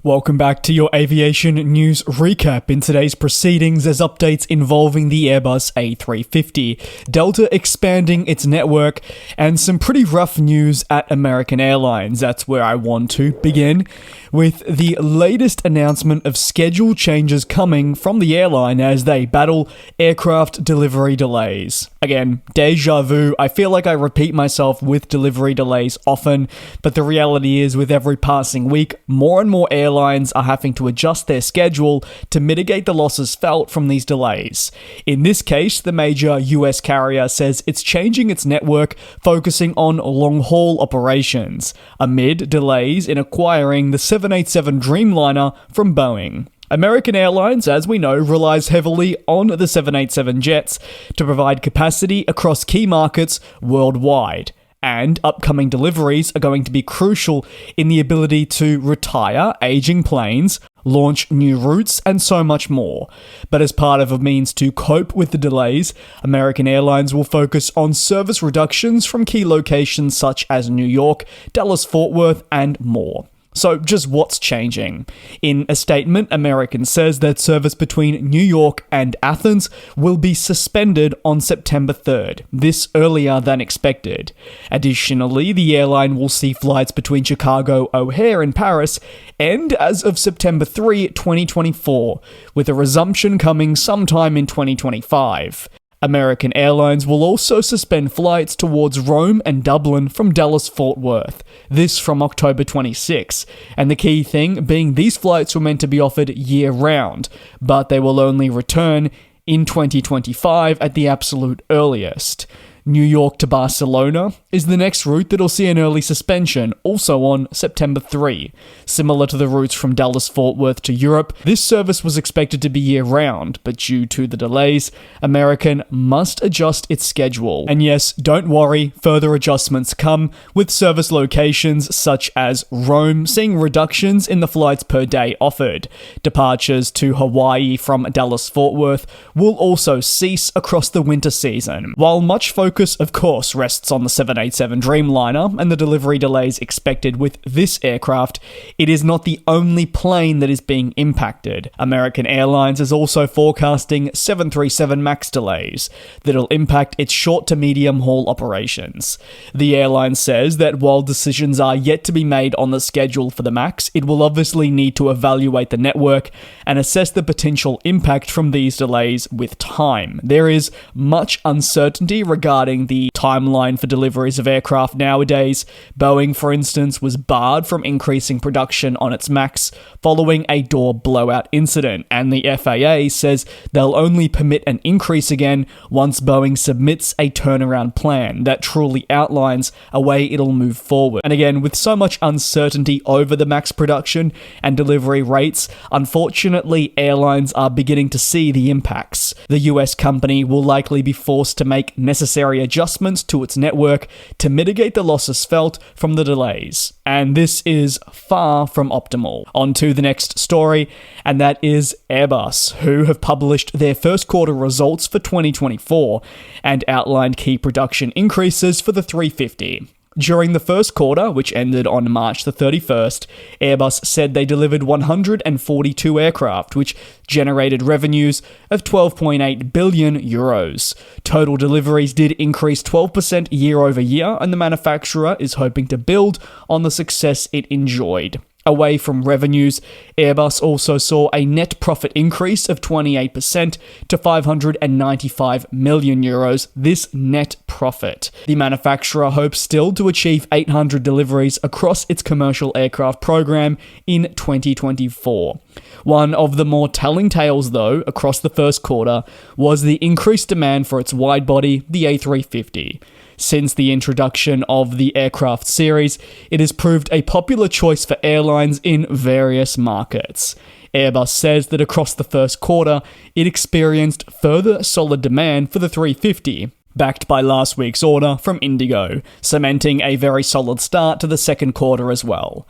Welcome back to your aviation news recap. In today's proceedings, there's updates involving the Airbus A350, Delta expanding its network, and some pretty rough news at American Airlines. That's where I want to begin, with the latest announcement of schedule changes coming from the airline as they battle aircraft delivery delays. Again, deja vu. I feel like I repeat myself with delivery delays often, but the reality is with every passing week, more and more airlines are having to adjust their schedule to mitigate the losses felt from these delays. In this case, the major US carrier says it's changing its network, focusing on long-haul operations, amid delays in acquiring the 787 Dreamliner from Boeing. American Airlines, as we know, relies heavily on the 787 jets to provide capacity across key markets worldwide. And upcoming deliveries are going to be crucial in the ability to retire aging planes, launch new routes, and so much more. But as part of a means to cope with the delays, American Airlines will focus on service reductions from key locations such as New York, Dallas-Fort Worth, and more. So just what's changing? In a statement, American says that service between New York and Athens will be suspended on September 3rd, this earlier than expected. Additionally, the airline will see flights between Chicago O'Hare and Paris end as of September 3, 2024, with a resumption coming sometime in 2025. American Airlines will also suspend flights towards Rome and Dublin from Dallas-Fort Worth, this from October 26, and the key thing being these flights were meant to be offered year-round, but they will only return in 2025 at the absolute earliest. New York to Barcelona is the next route that'll see an early suspension, also on September 3. Similar to the routes from Dallas-Fort Worth to Europe, this service was expected to be year-round, but due to the delays, American must adjust its schedule. And yes, don't worry, further adjustments come, with service locations such as Rome seeing reductions in the flights per day offered. Departures to Hawaii from Dallas-Fort Worth will also cease across the winter season. While much focus, of course, rests on the 787 Dreamliner and the delivery delays expected with this aircraft, it is not the only plane that is being impacted. American Airlines is also forecasting 737 MAX delays that'll impact its short to medium haul operations. The airline says that while decisions are yet to be made on the schedule for the MAX, it will obviously need to evaluate the network and assess the potential impact from these delays with time. There is much uncertainty regarding the timeline for deliveries of aircraft nowadays. Boeing, for instance, was barred from increasing production on its MAX following a door blowout incident, and the FAA says they'll only permit an increase again once Boeing submits a turnaround plan that truly outlines a way it'll move forward. And again, with so much uncertainty over the MAX production and delivery rates, unfortunately, airlines are beginning to see the impacts. The US company will likely be forced to make necessary adjustments to its network to mitigate the losses felt from the delays. And this is far from optimal. On to the next story, and that is Airbus, who have published their first quarter results for 2024 and outlined key production increases for the 350. During the first quarter, which ended on March the 31st, Airbus said they delivered 142 aircraft, which generated revenues of 12.8 billion euros. Total deliveries did increase 12% year over year, and the manufacturer is hoping to build on the success it enjoyed. Away from revenues, Airbus also saw a net profit increase of 28% to 595 million euros, this net profit. The manufacturer hopes still to achieve 800 deliveries across its commercial aircraft program in 2024. One of the more telling tales, though, across the first quarter was the increased demand for its wide-body, the A350. Since the introduction of the aircraft series, it has proved a popular choice for airlines in various markets. Airbus says that across the first quarter, it experienced further solid demand for the 350, backed by last week's order from Indigo, cementing a very solid start to the second quarter as well.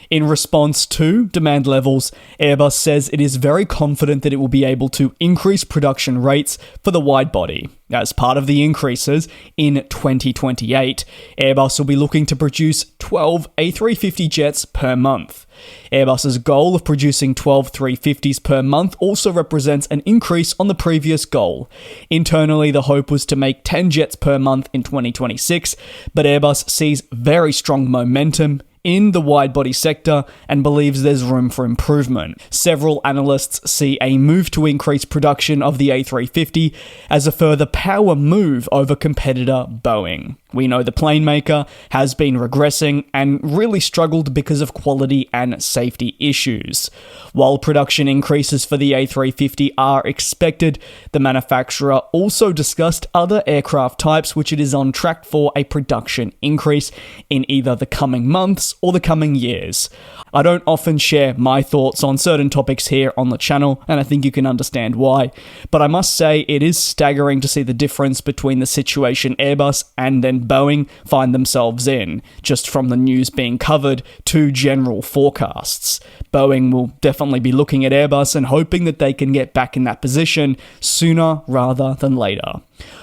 In response to demand levels, Airbus says it is very confident that it will be able to increase production rates for the widebody. As part of the increases in 2028, Airbus will be looking to produce 12 A350 jets per month. Airbus's goal of producing 12 350s per month also represents an increase on the previous goal. Internally, the hope was to make 10 jets per month in 2026, but Airbus sees very strong momentum in the wide-body sector and believes there's room for improvement. Several analysts see a move to increase production of the A350 as a further power move over competitor Boeing. We know the plane maker has been regressing and really struggled because of quality and safety issues. While production increases for the A350 are expected, the manufacturer also discussed other aircraft types which it is on track for a production increase in either the coming months or the coming years. I don't often share my thoughts on certain topics here on the channel, and I think you can understand why, but I must say it is staggering to see the difference between the situation Airbus and then Boeing find themselves in, just from the news being covered to general forecasts. Boeing will definitely be looking at Airbus and hoping that they can get back in that position sooner rather than later.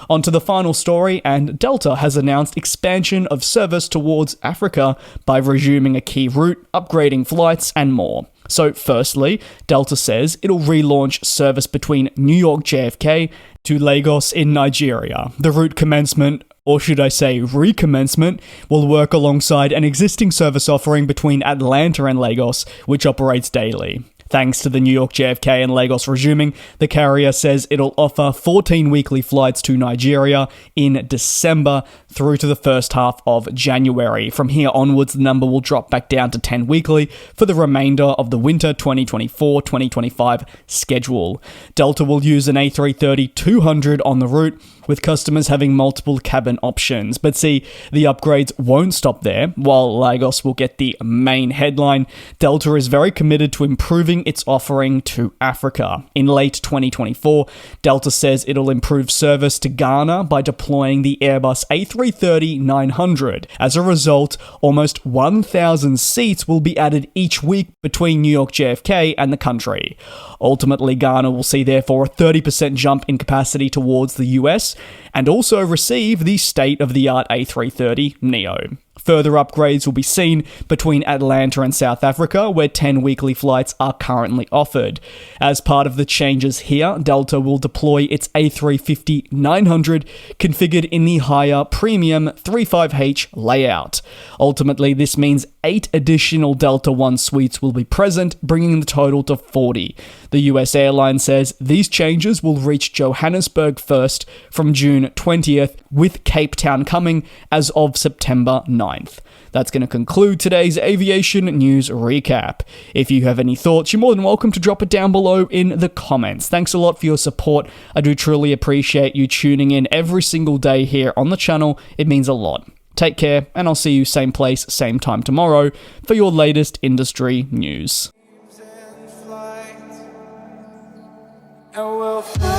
On to the final story, and Delta has announced expansion of service towards Africa by resuming a key route, upgrading flights, and more. So firstly, Delta says it'll relaunch service between New York JFK to Lagos in Nigeria. The route commencement, or should I say recommencement, will work alongside an existing service offering between Atlanta and Lagos, which operates daily. Thanks to the New York JFK and Lagos resuming, the carrier says it'll offer 14 weekly flights to Nigeria in December through to the first half of January. From here onwards, the number will drop back down to 10 weekly for the remainder of the winter 2024-2025 schedule. Delta will use an A330-200 on the route, with customers having multiple cabin options. But see, the upgrades won't stop there. While Lagos will get the main headline, Delta is very committed to improving its offering to Africa. In late 2024, Delta says it'll improve service to Ghana by deploying the Airbus A330-900. As a result, almost 1,000 seats will be added each week between New York JFK and the country. Ultimately, Ghana will see therefore a 30% jump in capacity towards the US and also receive the state-of-the-art A330neo. Further upgrades will be seen between Atlanta and South Africa, where 10 weekly flights are currently offered. As part of the changes here, Delta will deploy its A350-900 configured in the higher premium 35H layout. Ultimately, this means 8 additional Delta One suites will be present, bringing the total to 40. The US Airlines says these changes will reach Johannesburg first from June 20th, with Cape Town coming as of September 9th. That's going to conclude today's aviation news recap. If you have any thoughts, you're more than welcome to drop it down below in the comments. Thanks a lot for your support. I do truly appreciate you tuning in every single day here on the channel. It means a lot. Take care, and I'll see you same place, same time tomorrow for your latest industry news. And we'll fly.